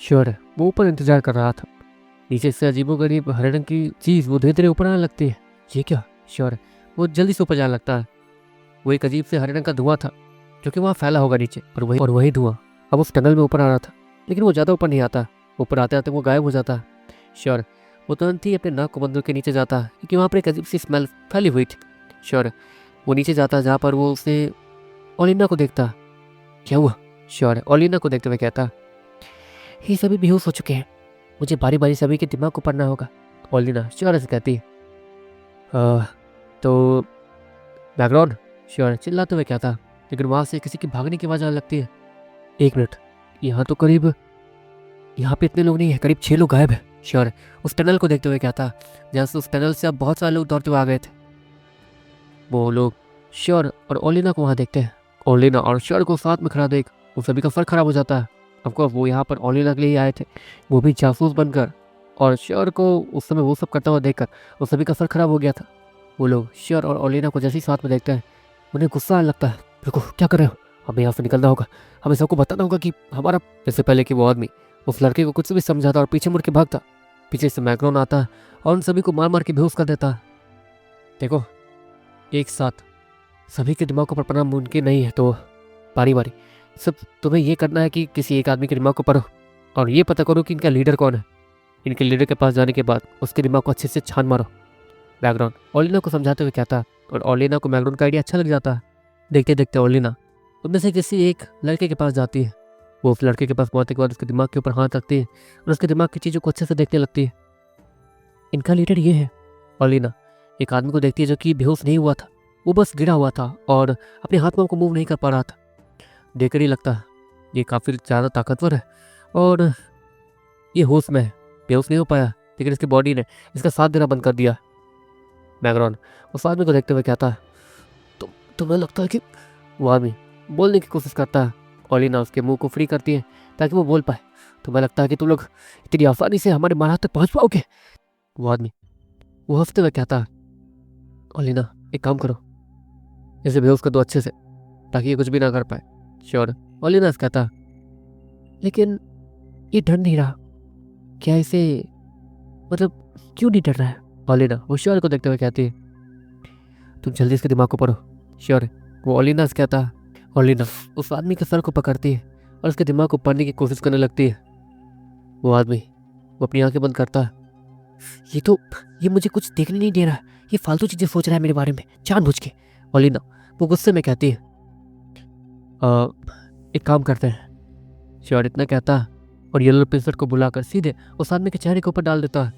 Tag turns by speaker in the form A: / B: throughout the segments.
A: Sure है, वो ऊपर इंतजार कर रहा था। नीचे से अजीबोगरीब हरे रंग की चीज वो धीरे धीरे ऊपर आने लगती है। ये क्या? श्योर है, वो जल्दी से ऊपर जाने लगता है। वो एक अजीब से हरे रंग का धुआं था जो कि वहाँ फैला होगा नीचे, और वही धुआं अब उस टनल में ऊपर आ रहा था। लेकिन वो ज़्यादा ऊपर नहीं आता। ऊपर आते आते वो गायब हो जाता है। श्योर, वो तुरंत ही अपने नाक को बंद के नीचे जाता है क्योंकि वहाँ पर एक अजीब सी स्मेल फैली हुई थी। श्योर, वो नीचे जाता है जहाँ पर वो उसने ओलिना को देखता। क्या हुआ? श्योर, ओलिना को देखते हुए कहता, ये सभी बेहोश हो चुके हैं, मुझे बारी बारी सभी के दिमाग को पढ़ना होगा। ओलिना श्योर से कहती, तो बैकग्राउंड? श्योर चिल्लाते हुए कहता। लेकिन वहाँ से किसी की भागने की आवाज़ आने लगती है। 1 मिनट, यहाँ तो करीब, यहाँ पे इतने लोग नहीं है, करीब 6 लोग गायब है। श्योर उस टनल को देखते हुए कहता, जहाँ से उस टनल से अब बहुत सारे लोग दौड़ते हुए आ गए थे। वो लोग श्योर और ओलिना को वहाँ देखते हैं। ओलिना और श्योर को साथ में खड़ा देख उन सभी का सर खराब हो जाता है। ऑफकोर्स वो यहाँ पर ओलिना के लिए आए थे, वो भी जासूस बनकर, और श्योर को उस समय वो सब करता हुआ देखकर उन सभी का सर खराब हो गया था। वो लोग श्योर और ओलिना को जैसे ही साथ में देखते हैं उन्हें गुस्सा आने लगता है। रुको, क्या कर रहे हो? हमें यहाँ से निकलना होगा, हमें सबको बताना होगा कि हमारा। इससे पहले कि वो आदमी उस लड़के को कुछ भी समझाता और पीछे मुड़ के भागता, पीछे से मैक्रोन आता है और उन सभी को मार मार के बेहोश कर देता है। देखो, एक साथ सभी के दिमाग पर पढ़ना मुमकिन नहीं है, तो बारी बारी सब तुम्हें ये करना है कि किसी एक आदमी के दिमाग को पढ़ो और ये पता करो कि इनका लीडर कौन है। इनके लीडर के पास जाने के बाद उसके दिमाग को अच्छे से छान मारो। बैकग्राउंड ओलिना को समझाते हुए कहता, और ओलिना को मैग्रोन का आइडिया अच्छा लग जाता है। देखते देखते ओलिना उनमें से किसी एक लड़के के पास जाती है। वो उस लड़के के पास पहुंचने के बाद उसके दिमाग के ऊपर हाथ रखती है और उसके दिमाग की चीज़ों को अच्छे से देखने लगती है। इनका लीडर ये है। ओलिना एक आदमी को देखती है जो कि बेहोश नहीं हुआ था, वो बस गिरा हुआ था और अपने हाथ पाँव को मूव नहीं कर पा रहा था। देखकर ही लगता है ये काफ़ी ज़्यादा ताकतवर है और ये होश में है। बेहोश नहीं हो पाया, लेकिन इसकी बॉडी ने इसका साथ देना बंद कर दिया। मैग्रॉन उस आदमी को देखते हुए कहता है, तुम्हें लगता है कि। वो आदमी बोलने की कोशिश करता है। ओलिना उसके मुंह को फ्री करती है ताकि वो बोल पाए। तुम्हें लगता है कि तुम लोग इतनी आसानी से हमारे महाराज तक पहुंच पाओगे? वो आदमी वो हंसते हुए कहता है, ओलिना एक काम करो, इसे बेहोश कर दो अच्छे से ताकि ये कुछ भी ना कर पाए। श्योर ओलिना से कहता, लेकिन ये डर नहीं रहा क्या? इसे मतलब क्यों नहीं डर रहा है? ओलिना वो श्योर को देखते हुए कहती है, तुम जल्दी इसके दिमाग को पढ़ो। श्योर वो ओलिना से कहता है। ओलिना उस आदमी के सर को पकड़ती है और उसके दिमाग को पढ़ने की कोशिश करने लगती है। वो आदमी वो अपनी आंखें बंद करता है। ये मुझे कुछ देखने नहीं दे रहा, ये फालतू चीजें सोच रहा है मेरे बारे में जानबूझ के। ओलिना वो गुस्से में कहती है, एक काम करते हैं। श्योर इतना कहता है और येलो पेंसिल को बुलाकर सीधे उस आदमी के चेहरे के ऊपर डाल देता है।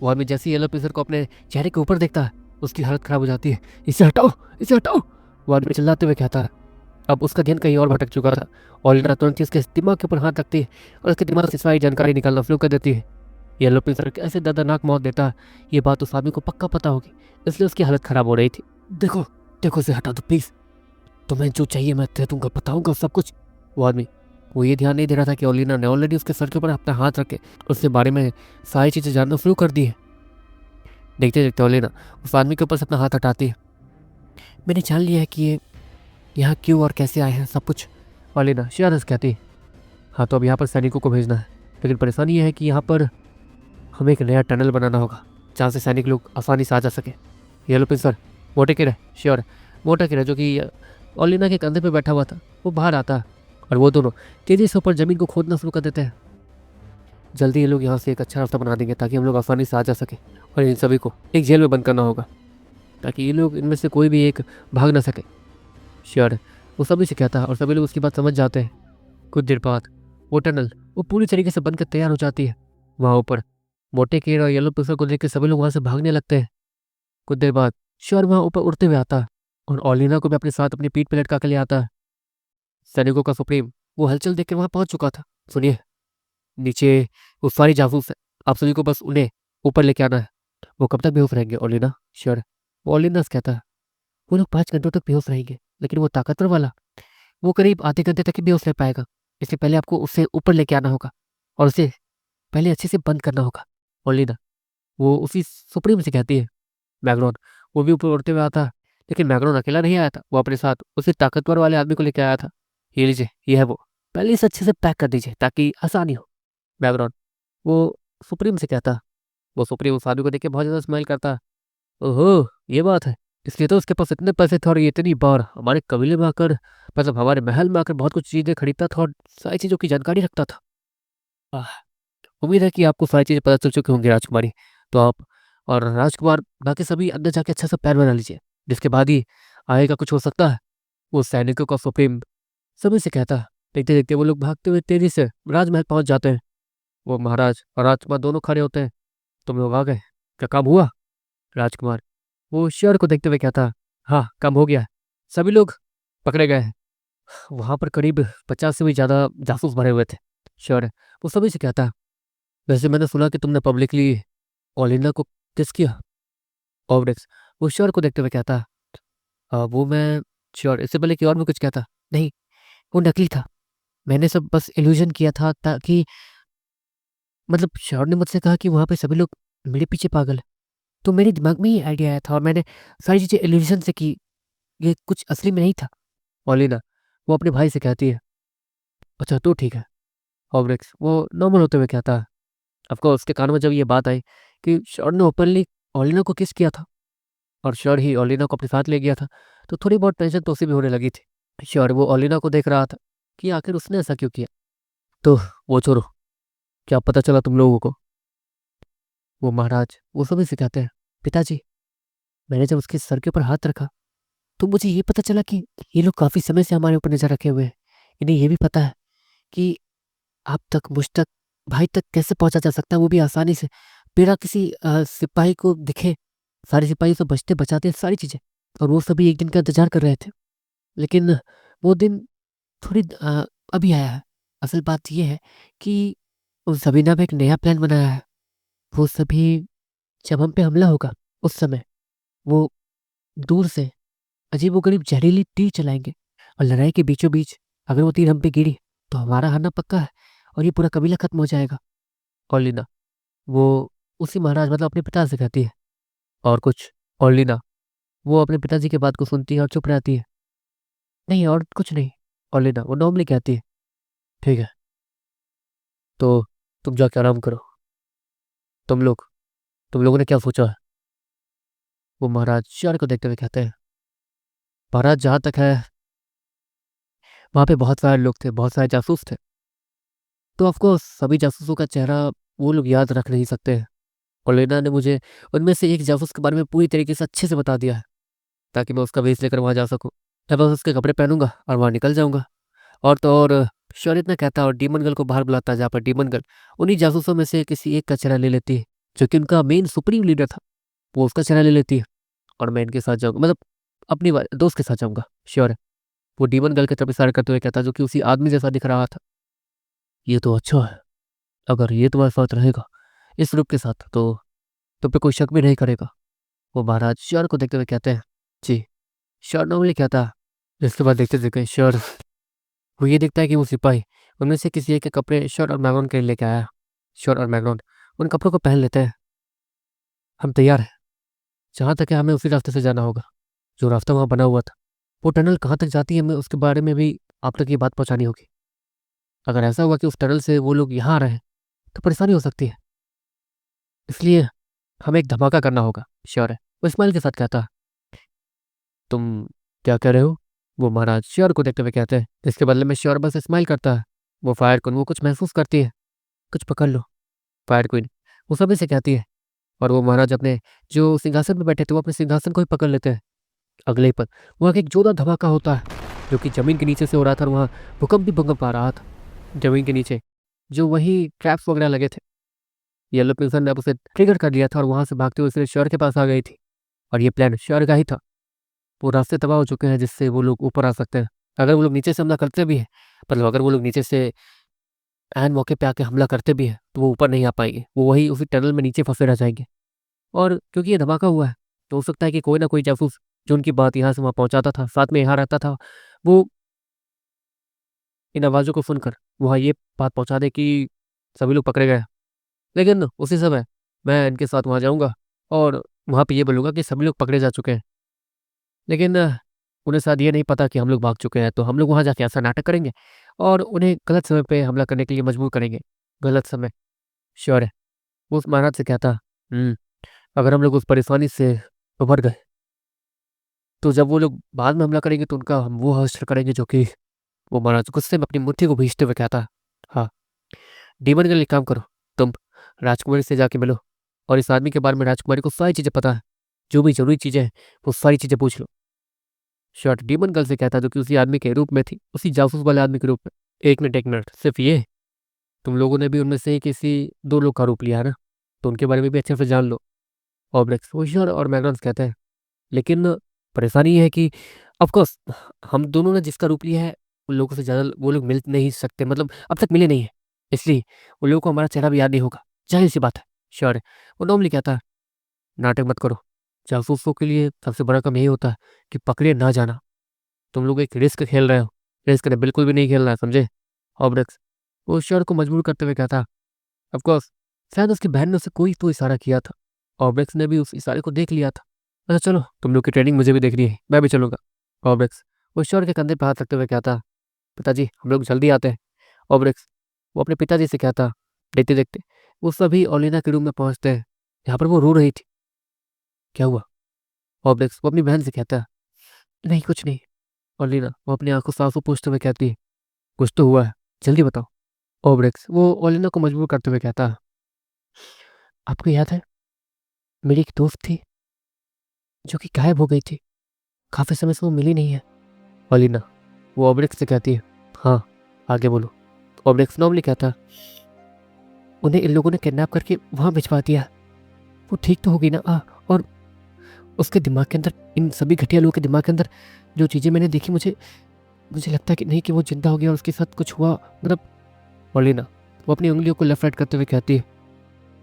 A: वो आदमी जैसे ही येलो पेंसिल को अपने चेहरे के ऊपर देखता है उसकी हालत खराब हो जाती है। इसे हटाओ, इसे हटाओ, वो आदमी चिल्लाते हुए कहता है। अब उसका ध्यान कहीं और भटक चुका था। ओलिना तुरंत उसके दिमाग के ऊपर हाथ रखती है और उसके दिमाग से सारी जानकारी निकालना शुरू कर देती है। येलो पेंसिल कैसे दर्दनाक मौत देता है ये बात उस आदमी को पक्का पता होगी, इसलिए उसकी हालत खराब हो रही थी। देखो देखो, इसे हटा दो प्लीज, तुम्हें जो चाहिए मैं दे दूंगा, बताऊंगा सब कुछ। वो आदमी वो ये ध्यान नहीं दे रहा था कि ओलिना ने ऑलरेडी उसके सर के ऊपर अपना हाथ रखे उसके बारे में सारी चीज़ें जानना शुरू कर दी है। देखते देखते ओलिना उस आदमी के ऊपर से अपना हाथ हटाती है। मैंने जान लिया है कि ये यहाँ क्यों और कैसे आए हैं सब कुछ। ओलिना शायद कहती, हाँ तो अब यहाँ पर सैनिकों को भेजना है, लेकिन परेशानी यह है कि यहाँ पर हमें एक नया टनल बनाना होगा जहाँ से सैनिक लोग आसानी से आ जा सके। येलो पेंसर मोटे किरा, श्योर मोटा किरा जो कि ओलिना के कंधे पे बैठा हुआ था, वो बाहर आता है और वो दोनों तेजी से ऊपर ज़मीन को खोदना शुरू कर देते हैं। जल्दी ये लोग यहाँ से एक अच्छा रास्ता बना देंगे ताकि हम लोग आसानी से आ जा सके, और इन सभी को एक जेल में बंद करना होगा ताकि ये लोग इनमें से कोई भी एक भाग ना सके। श्योर वो सभी से कहता है और सभी लोग उसकी बात समझ जाते हैं। कुछ देर बाद वो टनल वो पूरी तरीके से बनकर तैयार हो जाती है। वहाँ ऊपर मोटे केर और येलो पेंसर को देख के सभी लोग वहाँ से भागने लगते हैं। कुछ देर बाद श्योर वहाँ ऊपर उड़ते हुए आता है और ओलिना को भी अपने साथ अपनी पीठ पे लटका के ले आता है। सैनिकों का सुप्रीम वो हलचल देखकर वहाँ पहुँच चुका था। सुनिए, नीचे वो सारी जासूस है, आप सभी को बस उन्हें ऊपर लेके आना है। वो कब तक बेहोश रहेंगे ओलिना? श्योर वो ओलिना से कहता है, वो लोग 5 घंटों तक बेहोश रहेंगे, लेकिन वो ताकतवर वाला वो करीब आधे घंटे तक ही बेहोश रह पाएगा। इसलिए पहले आपको उसे ऊपर लेके आना होगा और उसे पहले अच्छे से बंद करना होगा। ओलिना वो उसी सुप्रीम से कहती है। मैग्रोन वो भी ऊपर उड़ते हुए आता है, लेकिन मैग्रोन अकेला नहीं आया था, वो अपने साथ उसी ताकतवर वाले आदमी को लेकर आया था। ये लीजिए, ये है वो, पहले इसे अच्छे से पैक कर दीजिए ताकि आसानी हो। बैकग्राउंड, वो सुप्रीम से कहता। वो सुप्रीम उस आदमी को देख के बहुत ज़्यादा स्माइल करता। ओहो, ये बात है। इसलिए तो उसके पास इतने पैसे थे और ये इतनी बार हमारे कबीले में आकर, मतलब हमारे महल में आकर बहुत कुछ चीज़ें खरीदता था और सारी चीज़ों की जानकारी रखता था। आह, उम्मीद है कि आपको सारी चीज़ें पता चल चुकी होंगी राजकुमारी। तो आप और राजकुमार बाकी सभी अंदर जाके अच्छा सा प्लान बना लीजिए, जिसके बाद ही आगे का कुछ हो सकता है। वो सैनिकों का सुप्रीम सभी से कहता। देखते देखते वो लोग भागते हुए तेजी से राजमहल पहुंच जाते हैं। वो महाराज और राजकुमार दोनों खड़े होते हैं। तुम लोग आ गए, क्या काम हुआ? राजकुमार वो शेर को देखते हुए कहता, हाँ काम हो गया है। सभी लोग पकड़े गए हैं। वहां पर करीब 50 से भी ज्यादा जासूस भरे हुए थे। शेर वो सभी से कहता, वैसे मैंने सुना कि तुमने पब्लिकली ओलिना को किस किया। ऑब्रेक्स वो शेर को देखते हुए कहता, वो मैं श्योर इससे पहले कि और भी कुछ कहता, नहीं वो नकली था। मैंने सब बस इल्यूजन किया था ताकि, मतलब श्योर ने मुझसे कहा कि वहां पे सभी लोग मेरे पीछे पागल है, तो मेरे दिमाग में ही आइडिया आया था और मैंने सारी चीजें इल्यूजन से की। ये कुछ असली में नहीं था। ओलिना वो अपने भाई से कहती है, अच्छा तो ठीक है। ऑब्रेक्स वो नॉर्मल होते हुए कहता है। ऑफकोर्स उसके कान में जब ये बात आई कि श्योर ने ओपनली ओलिना को किस किया था और श्योर ही ओलिना को अपने साथ ले गया था, तो थोड़ी बहुत टेंशन तो उसे भी होने लगी थी। श्योर वो ओलिना को देख रहा था कि आखिर उसने ऐसा क्यों किया। तो वो छोड़ो, क्या पता चला तुम लोगों को? वो महाराज वो सभी से कहते हैं, पिताजी मैंने जब उसके सर के ऊपर हाथ रखा तो मुझे ये पता चला कि ये लोग काफी समय से हमारे ऊपर नजर रखे हुए हैं। इन्हें ये भी पता है कि आप तक, मुझ तक, भाई तक कैसे पहुंचा जा सकता है, वो भी आसानी से, बिना किसी सिपाही को दिखे। सारे सिपाही तो बचते बचाते हैं सारी चीजें, और वो सभी एक दिन का इंतजार कर रहे थे। लेकिन वो दिन थोड़ी अभी आया है। असल बात यह है कि उस सबीना ने एक नया प्लान बनाया है। वो सभी जब हम पे हमला होगा उस समय वो दूर से अजीबोगरीब जहरीली तीर चलाएंगे, और लड़ाई के बीचों बीच अगर वो तीर हम पे गिरी तो हमारा हारना पक्का है और ये पूरा कबीला खत्म हो जाएगा। और लीना वो उसी महाराज मतलब अपने पिता से कहती है, और कुछ? और लीना वो अपने पिताजी की बात को सुनती है और चुप रहती है। नहीं और कुछ नहीं। और लीना वो नॉर्मली कहती है, ठीक है तो तुम जाके आराम करो। तुम लोग तुम लोगों ने क्या सोचा है? वो महाराज शेर को देखते हुए कहते हैं, महाराज जहाँ तक है वहाँ पे बहुत सारे लोग थे, बहुत सारे जासूस थे, तो ऑफकोर्स सभी जासूसों का चेहरा वो लोग याद रख नहीं सकते हैं। और लेना ने मुझे उनमें से एक जासूस के बारे में पूरी तरीके से अच्छे से बता दिया है, ताकि मैं उसका वेश लेकर वहाँ जा सकूँ। मैं बस उसके कपड़े पहनूंगा और वहाँ निकल जाऊंगा। और तो और शौर्य इतना कहता है और डीमन गर्ल को बाहर बुलाता है, जहाँ पर डीमन गर्ल उन्हीं जासूसों में से किसी एक का चेहरा ले लेती है, जो कि उनका मेन सुप्रीम लीडर था। वो उसका चेहरा ले लेती है और मैं इनके साथ जाऊंगा, मतलब अपनी दोस्त के साथ जाऊंगा। श्योर है। वो डीमन गर्ल की तरफ इशारा करते हुए कहता, जो कि उसी आदमी जैसा दिख रहा था, ये तो अच्छा है। अगर ये तुम्हारे साथ रहेगा इस रूप के साथ तो तुम पे कोई शक भी नहीं करेगा। वो महाराज श्योर को देखते हुए कहते हैं, जी। श्योर नॉर्मली कहता है। इसके बाद देखते देखते श्योर वो ये देखता है कि वो सिपाही उनमें से किसी एक के कपड़े श्योर और मैग्रॉन के लिए लेके आया। श्योर और मैग्रॉन उन कपड़ों को पहन लेते हैं। हम तैयार हैं। जहाँ तक है हमें उसी रास्ते से जाना होगा जो रास्ता वहाँ बना हुआ था। वो टनल कहाँ तक जाती है हमें उसके बारे में भी आप तक ये बात पहुँचानी होगी। अगर ऐसा हुआ कि उस टनल से वो लोग यहाँ आ रहे हैं तो परेशानी हो सकती है, इसलिए हमें एक धमाका करना होगा। श्योर है। वो इस्माइल के साथ कहता, तुम क्या कह रहे हो? वो महाराज श्योर को देखते हुए कहते हैं। इसके बदले में श्योर बस स्माइल करता है। वो फायर क्वीन वो कुछ महसूस करती है, कुछ पकड़ लो। फायर क्वीन वो सभी से कहती है, और वो महाराज अपने जो सिंहासन में बैठे थे वो अपने सिंहासन को ही पकड़ लेते हैं। अगले ही पल वहाँ एक जोरदार धमाका होता है, जो कि जमीन के नीचे से हो रहा था और वहाँ भूकंप भी भूकंप आ रहा था। जमीन के नीचे जो वही ट्रैप्स वगैरह लगे थे, येलो पिल्सन ने अब उसे ट्रिगर कर लिया था और वहां से भागते हुए सिर्फ श्योर के पास आ गई थी। और ये प्लान श्योर का ही था। वो रास्ते तबाह हो चुके हैं जिससे वो लोग ऊपर आ सकते हैं। अगर वो लोग नीचे से हमला करते भी हैं, मतलब अगर वो लोग नीचे से एन मौके पे आके हमला करते भी हैं तो वो ऊपर नहीं आ पाएंगे, वो वही उसी टनल में नीचे फंसे रह जाएंगे। और क्योंकि ये धमाका हुआ है तो हो सकता है कि कोई ना कोई जासूस जो उनकी बात यहाँ से वहाँ पहुँचाता था, साथ में यहाँ रहता था, वो इन आवाज़ों को सुनकर वहाँ ये बात पहुँचा दे कि सभी लोग पकड़े गए। लेकिन उसी समय मैं इनके साथ वहाँ जाऊँगा और वहाँ पे ये बोलूँगा कि सभी लोग पकड़े जा चुके हैं। लेकिन उन्हें शायद ये नहीं पता कि हम लोग भाग चुके हैं, तो हम लोग वहाँ जाके ऐसा नाटक करेंगे और उन्हें गलत समय पे हमला करने के लिए मजबूर करेंगे। गलत समय। श्योर है। वो उस महाराज से कहता, अगर हम लोग उस परेशानी से उभर गए तो जब वो लोग बाद में हमला करेंगे तो उनका हम वो हश्र करेंगे जो कि वो महाराज गुस्से में अपनी मुट्ठी को भींचते हुए कहता, हाँ डीमन के लिए काम करो, तुम राजकुमारी से जाके मिलो और इस आदमी के बारे में राजकुमारी को सारी चीज़ें पता है, जो भी जरूरी चीज़ें हैं वो सारी चीज़ें पूछ लो। शॉर्ट डीमन गर्ल से कहता जो कि उसी आदमी के रूप में थी, उसी जासूस वाले आदमी के रूप में। एक मिनट सिर्फ ये, तुम लोगों ने भी उनमें से किसी 2 लोग का रूप लिया है ना, तो उनके बारे में भी अच्छे से जान लो। ऑब्रेक्स ओशियर और मैग्नस कहते हैं, लेकिन परेशानी ये है कि ऑफकोर्स हम दोनों ने जिसका रूप लिया है उन लोगों से ज़्यादा वो लोग मिल नहीं सकते, मतलब अब तक मिले नहीं है, इसलिए उन लोगों को हमारा चेहरा भी याद नहीं होगा, जाहिर सी बात है। श्योर है। वो नॉर्मली कहता है, नाटक मत करो, जासूसों के लिए सबसे बड़ा काम यही होता है कि पकड़े ना जाना। तुम लोग एक रिस्क खेल रहे हो, रिस्क ने बिल्कुल भी नहीं खेलना है, समझे। ऑब्रेक्स वो श्योर को मजबूर करते हुए कहता, ऑफकोर्स शायद उसकी बहन ने उसे कोई तो इशारा किया था, ऑब्रेक्स ने भी उस इशारे को देख लिया था। अच्छा चलो, तुम लोग की ट्रेनिंग मुझे भी देखनी है, मैं भी चलूंगा। ऑब्रेक्स वो श्योर के कंधे पर हाथ रखते हुए कहता, पिताजी हम लोग जल्दी आते हैं। ऑब्रेक्स वो अपने पिताजी से कहता। देखते देखते वो सभी ओलिना के रूम में पहुंचते हैं, यहाँ पर वो रो रही थी। क्या हुआ? ऑब्रेक्स वो अपनी बहन से कहता, नहीं कुछ नहीं। ओलिना वो अपनी आंखों से आंसू पूछते हुए कहती, कुछ तो हुआ है, जल्दी बताओ। ऑब्रेक्स वो ओलिना को मजबूर करते हुए कहता, आपको याद है मेरी एक दोस्त थी जो कि गायब हो गई थी, काफी समय से वो मिली नहीं है। ओलिना वो ऑब्रेक्स से कहती है, हाँ आगे बोलो। ऑब्रेक्स नॉर्मली कहता, उन्हें इन लोगों ने किडनैप करके वहां भिजवा दिया, वो ठीक तो होगी ना। और उसके दिमाग के अंदर, इन सभी घटिया लोगों के दिमाग के अंदर जो चीज़ें मैंने देखी, मुझे लगता है कि नहीं कि वो जिंदा हो गया और उसके साथ कुछ हुआ, मतलब। ओलिना वो अपनी उंगलियों को लेफ्ट राइट करते हुए कहती है,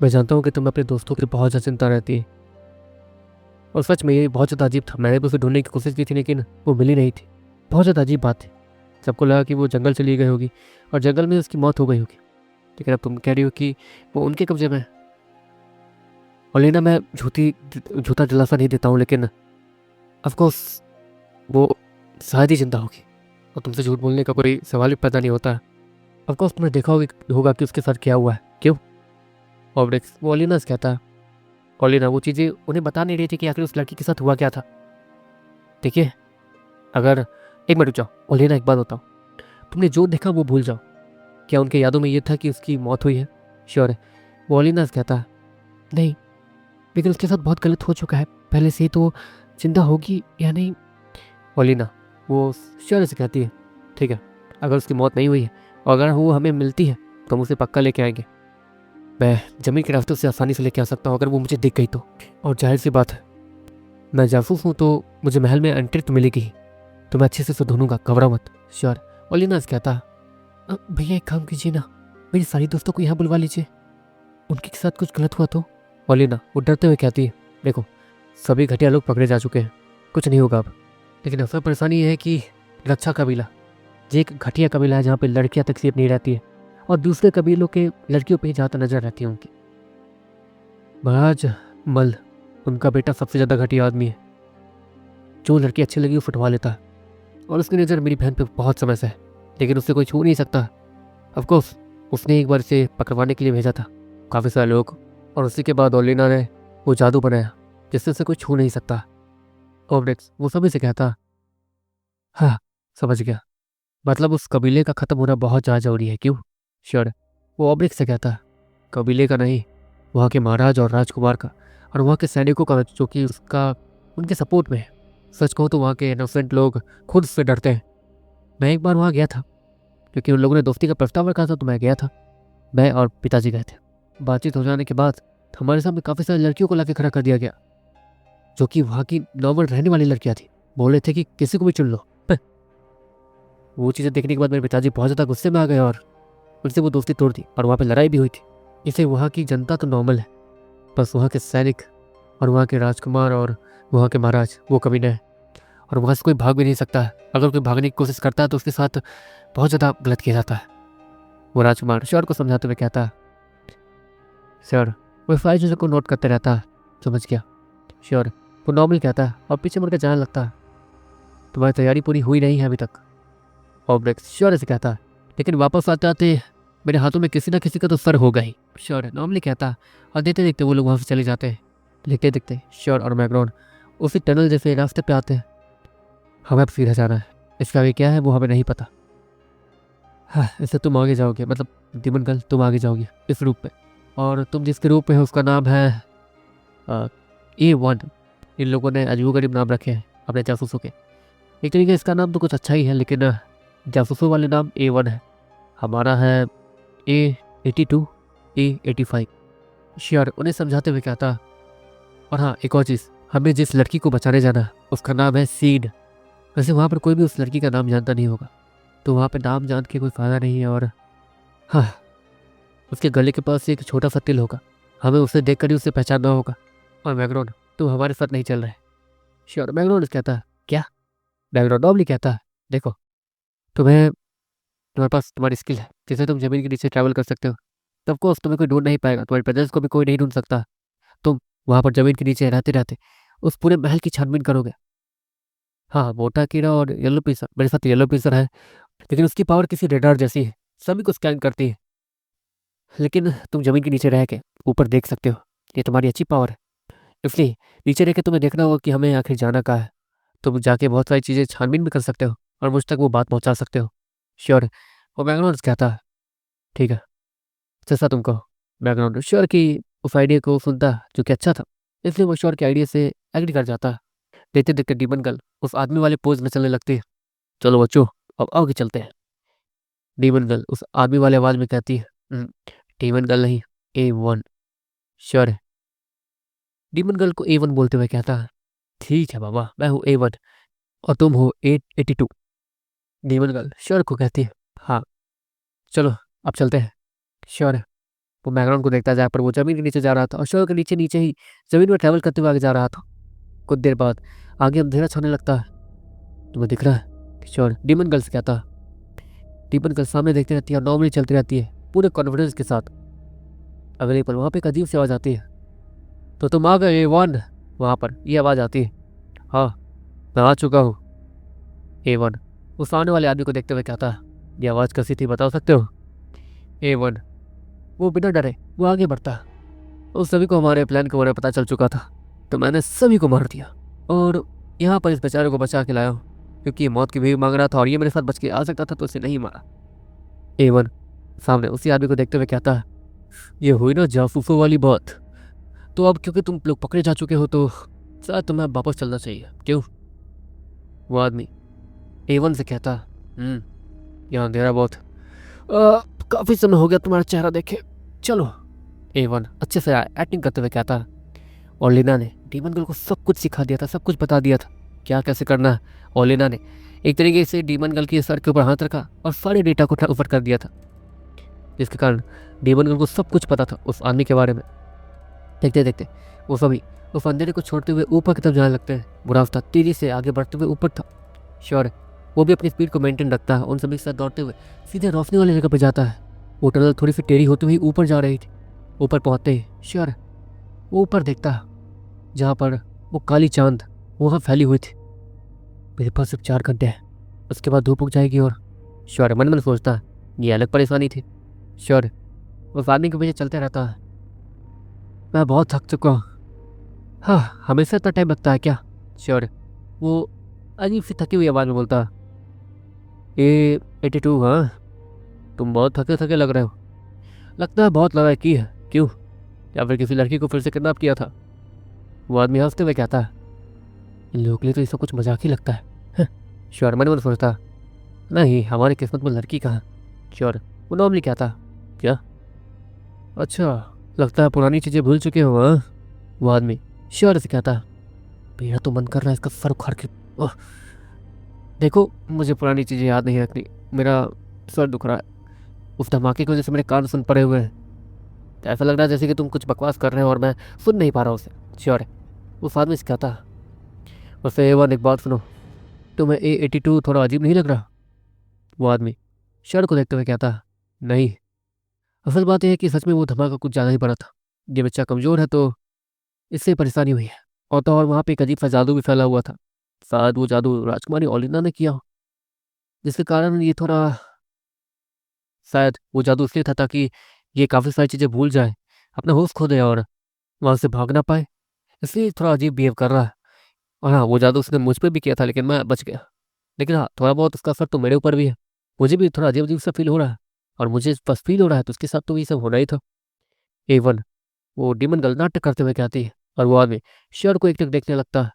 A: मैं जानता हूँ कि तुम्हें अपने दोस्तों की बहुत ज़्यादा चिंता रहती है, और सच में ये बहुत ज़्यादा अजीब था। मैंने भी उसे ढूंढने की कोशिश की थी लेकिन वो मिली नहीं थी। बहुत ज़्यादा अजीब बात थी। सबको लगा कि वो जंगल चली गई होगी और जंगल में उसकी मौत हो गई होगी, लेकिन अब तुम कह रही हो कि वो उनके कब्जे में है। ओलिना मैं झूठा दिलासा नहीं देता हूँ, लेकिन ऑफकोर्स वो शायद ही जिंदा होगी, और तुमसे झूठ बोलने का कोई सवाल भी पैदा नहीं होता है। ऑफकोर्स तुमने देखा होगा कि उसके साथ क्या हुआ है, क्यों। ऑब्रेक्स वो ओलिना से कहता है, ओलिना वो चीज़ें उन्हें बता नहीं रही थी कि आखिर उस लड़की के साथ हुआ क्या था। देखिए अगर एक मिनट रुक जाओ ओलिना, एक बात बताओ, तुमने जो देखा वो भूल जाओ। क्या उनके यादों में ये था कि उसकी मौत हुई है? श्योर है। वो ओलिना से कहता है, नहीं, लेकिन उसके साथ बहुत गलत हो चुका है पहले से ही, तो जिंदा होगी या नहीं। ओलिना वो श्योर से कहती है, ठीक है, अगर उसकी मौत नहीं हुई है और अगर वो हमें मिलती है तो हम उसे पक्का लेके आएंगे। मैं जमीन के रास्तों से आसानी से लेके आ सकता हूँ अगर वो मुझे दिख गई तो। और जाहिर सी बात है, मैं जासूस हूँ तो मुझे महल में एंट्री तो मिलेगी ही, तो मैं अच्छे से ढूंढूंगा, घबराओ मत। श्योर। ओलिना से कहता, भैया एक काम कीजिए ना, मेरी सारी दोस्तों को यहाँ बुलवा लीजिए, उनके साथ कुछ गलत हुआ तो। ओलिना वो डरते हुए कहती है, देखो सभी घटिया लोग पकड़े जा चुके हैं, कुछ नहीं होगा अब, लेकिन असल परेशानी ये है कि रक्षा कबीला ये एक घटिया कबीला है जहाँ पे लड़कियाँ तक सेफ नहीं रहती है, और दूसरे कबीलों के लड़कियों पे ही ज़्यादा नजर रहती है उनकी। महाराज मल उनका बेटा सबसे ज़्यादा घटिया आदमी है, जो लड़की अच्छी लगी वो फुटवा लेता है, और उसकी नज़र मेरी बहन पे बहुत समय से है, लेकिन उससे कोई छू नहीं सकता। ऑफकोर्स उसने एक बार इसे पकड़वाने के लिए भेजा था काफ़ी सारे लोग, और उसी के बाद ओलिना ने वो जादू बनाया जिससे उसे कोई छू नहीं सकता। ऑब्रेक्स वो सभी से कहता, हाँ समझ गया, मतलब उस कबीले का ख़त्म होना बहुत ज़्यादा जरूरी है, क्यों। श्योर। वो ऑब्रेक्स से कहता, कबीले का नहीं, वहाँ के महाराज और राजकुमार का, और वहाँ के सैनिकों का जो कि उसका उनके सपोर्ट में है। सच कहूँ तो वहाँ के इनोसेंट लोग खुद से डरते हैं। मैं एक बार वहाँ गया था क्योंकि उन लोगों ने दोस्ती का प्रस्ताव रखा था, तो मैं गया था, मैं और पिताजी गए थे। बातचीत हो जाने के बाद हमारे सामने काफ़ी सारी लड़कियों को लाके खड़ा कर दिया गया, जो कि वहाँ की नॉर्मल रहने वाली लड़कियाँ थी। बोल रहे थे कि किसी को भी चुन लो। वो चीज़ें देखने के बाद मेरे पिताजी बहुत ज़्यादा गुस्से में आ गए और उनसे वो दोस्ती तोड़ दी, और वहाँ पे लड़ाई भी हुई थी। इसे वहाँ की जनता तो नॉर्मल है, बस वहाँ के सैनिक और वहाँ के राजकुमार और वहाँ के महाराज वो कभी नहीं, और वहाँ से कोई भाग भी नहीं सकता है। अगर कोई भागने की कोशिश करता है तो उसके साथ बहुत ज़्यादा गलत किया जाता है। वो राजकुमार श्योर को समझाते हुए कहता है, श्योर वो सारी चीज़ों को नोट करते रहता है, समझ गया। श्योर वो नॉर्मल कहता है और पीछे मुड़कर जाने लगता है, तुम्हारी तैयारी पूरी हुई नहीं है अभी तक। ऑब्रेक्स श्योर से कहता है, लेकिन वापस आते आते मेरे हाथों में किसी ना किसी का तो सर होगा ही। श्योर नॉर्मली कहता, और देखते देखते वो लोग वहाँ से चले जाते हैं। लिखते देखते श्योर और मैग्रॉन उसी टनल जैसे रास्ते पे आते हैं। हमें अब सीधा जाना है, इसका आगे क्या है वो हमें नहीं पता। हाँ, इससे तुम आगे जाओगे, मतलब डिमन गर्ल तुम आगे जाओगी इस रूप में, और तुम जिसके रूप में हो उसका नाम है A1। इन लोगों ने अजीबो गरीब नाम रखे हैं अपने जासूसों के। एक तरीके इसका नाम तो कुछ अच्छा ही है, लेकिन जासूसों वाले नाम A1 है। हमारा है A82, A85। श्योर उन्हें समझाते हुए कहता, और हाँ एक और चीज़, हमें जिस लड़की को बचाने जाना है उसका नाम है सीड। वैसे वहाँ पर कोई भी उस लड़की का नाम जानता नहीं होगा, तो वहाँ पर नाम जान के कोई फ़ायदा नहीं है। और हाँ, उसके गले के पास एक छोटा सा तिल होगा, हमें उसे देख कर ही उसे पहचानना होगा। और मैग्रोन तुम हमारे साथ नहीं चल रहे। श्योर मैग्रोन कहता, क्या? मैग्रोन नॉर्मली कहता, देखो तुम्हारे पास तुम्हारी स्किल है जिससे तुम जमीन के नीचे ट्रैवल कर सकते हो। तब कोर्स तुम्हें कोई ढूंढ नहीं पाएगा, तुम्हारी प्रेजेंस को भी कोई नहीं ढूंढ सकता। तुम वहाँ पर जमीन के नीचे रहते रहते उस पूरे महल की छानबीन करोगे। हाँ, मोटा कीड़ा और येलो पीसर, मेरे साथ येलो पीसर है, लेकिन उसकी पावर किसी रेडार जैसी है, सभी को स्कैन करती है। लेकिन तुम जमीन के नीचे रह के ऊपर देख सकते हो, ये तुम्हारी अच्छी पावर है। इसलिए नीचे रह के तुम्हें देखना होगा कि हमें आखिर जाना कहाँ है। तुम जाके बहुत सारी चीज़ें छानबीन भी कर सकते हो और मुझ तक वो बात पहुंचा सकते हो। श्योर वो मैगनोन कहता है, ठीक है जैसा तुम कहो। मैगनोन श्योर की उस आइडिया को सुनता जो कि अच्छा था, इसलिए वो श्योर के आइडिया से एग्री कर जाता है। देखते देखते डीमन गर्ल उस आदमी वाले पोज में चलने लगती है। चलो बच्चों अब आगे चलते हैं। डीमन गर्ल उस आदमी वाले आवाज में कहती है, डीमन गर्ल नहीं, A1। श्योर है डीमन गर्ल को A1 बोलते हुए कहता है, ठीक है बाबा मैं हूँ A1 और तुम हो 882। डीमन गर्ल श्योर को कहती है, हाँ चलो अब चलते हैं। श्योर है वो बैकग्राउंड को देखता जाए पर वो जमीन के नीचे जा रहा था, और श्योर के नीचे नीचे ही जमीन में ट्रैवल करते हुए आगे जा रहा था। कुछ देर बाद आगे अंधेरा छाने लगता है। तुम्हें दिख रहा है? श्योर डीमन गर्ल से कहता है। डीमन गर्ल सामने देखती रहती है और नॉर्मली चलती रहती है पूरे कॉन्फिडेंस के साथ। अगले पल वहाँ पे एक अजीब सी आवाज़ आती है, तो तुम आ गए A1। वहाँ पर ये आवाज़ आती है, हाँ मैं आ चुका हूँ। A1 उस सामने वाले आदमी को देखते हुए कहता है, ये आवाज़ कैसी थी बता सकते हो? A1 वो बिना डरे वो आगे बढ़ता है। उस सभी को हमारे प्लान के बारे में पता चल चुका था, तो मैंने सभी को मार दिया और यहाँ पर इस बेचारे को बचा के लाया हूँ, क्योंकि ये मौत की भीख मांग रहा था और ये मेरे साथ बच के आ सकता था तो उसे नहीं मारा। A1 सामने उसी आदमी को देखते हुए कहता है, ये हुई ना जासूसों वाली बात। तो अब क्योंकि तुम लोग पकड़े जा चुके हो तो शायद तुम्हें वापस चलना चाहिए, क्यों? वो आदमी A1 से कहता, यहाँ अंधेरा बहुत, काफ़ी समय हो गया तुम्हारा चेहरा देखे, चलो। A1 अच्छे से एक्टिंग करते हुए कहता, और लीना ने डीमन गर्ल को सब कुछ सिखा दिया था, सब कुछ बता दिया था क्या कैसे करना है। और लीना ने एक तरीके से डीमन गर्ल के सर के ऊपर हाथ रखा और सारे डेटा को ट्रांसफर कर दिया था, जिसके कारण डीमन गर्ल को सब कुछ पता था उस आदमी के बारे में। देखते देखते वो सभी उस अंधेरे को छोड़ते हुए ऊपर की तरफ जाने लगते हैं। वो रास्ता तेजी से आगे बढ़ते हुए ऊपर था। श्योर वो भी अपनी स्पीड को मेंटेन रखता है, उन सभी के साथ दौड़ते हुए सीधे रोशनी वाली जगह पर जाता है। वो टनल थोड़ी सी टेढ़ी होती हुई ऊपर जा रही थी। ऊपर पहुंचते ही श्योर वो ऊपर देखता है जहाँ पर वो काली चांद वहाँ फैली हुई थी। मेरे पास सिर्फ 4 घंटे हैं, उसके बाद धूप उग जाएगी। और श्योर मन में सोचता है ये अलग परेशानी थी। श्योर उस आदमी के पीछे चलते रहता है। मैं बहुत थक चुका हूँ। हाँ हमेशा इतना टाइम लगता है क्या? श्योर वो अजीब सी थकी हुई आवाज़ में बोलता, A82 हाँ तुम बहुत थके थके लग रहे हो, लगता है बहुत लड़ाई की है, क्यों? या फिर किसी लड़की को फिर से किडनैप किया था? वो आदमी हंसते हुए कहता है, इन लोगों के लिए तो ये सब कुछ मजाक ही लगता है। श्योर मन में सोचता, नहीं हमारी किस्मत में लड़की कहाँ। श्योर वो नॉर्मली कहता, क्या अच्छा लगता है पुरानी चीज़ें भूल चुके हो हाँ? वो आदमी श्योर से कहता, मेरा तो मन कर रहा है इसका सर उखाड़ के, ओह देखो मुझे पुरानी चीज़ें याद नहीं रखनी, मेरा सर दुख रहा है। उस धमाके की वजह से मेरे कान सुन पड़े हुए हैं, तो ऐसा लग रहा है जैसे कि तुम कुछ बकवास कर रहे हो और मैं सुन नहीं पा रहा हूँ उसे। श्योर है उस आदमी से कहता, वैसे A1 एक बात सुनो, तुम्हें A82 थोड़ा अजीब नहीं लग रहा? वो आदमी श्योर को देखते हुए कहता, नहीं असल बात यह है कि सच में वो धमाका कुछ ज़्यादा ही बड़ा था। ये बच्चा कमज़ोर है तो इससे परेशानी हुई है, और तो और वहाँ पे एक अजीब सा जादू भी फैला हुआ था। शायद वो जादू राजकुमारी ओलिना ने किया हो, जिसके कारण ये थोड़ा शायद वो जादू इसलिए था ताकि ये काफ़ी सारी चीज़ें भूल जाए, अपना होश खो दे और वहाँ से भाग ना पाए, इसलिए थोड़ा अजीब बिहेव कर रहा है। और हाँ, वो जादू उसने मुझ पे भी किया था लेकिन मैं बच गया। लेकिन हाँ, थोड़ा बहुत उसका असर तो मेरे ऊपर भी है। मुझे भी थोड़ा अजीब-अजीब सा फ़ील हो रहा है और मुझे बस फ़ील हो रहा है तो उसके साथ तो ये सब होना ही था। इवन वो डीमन गर्ल नाट्य करते हुए कहती है और वो आदमी शेर को एकटक देखने लगता है।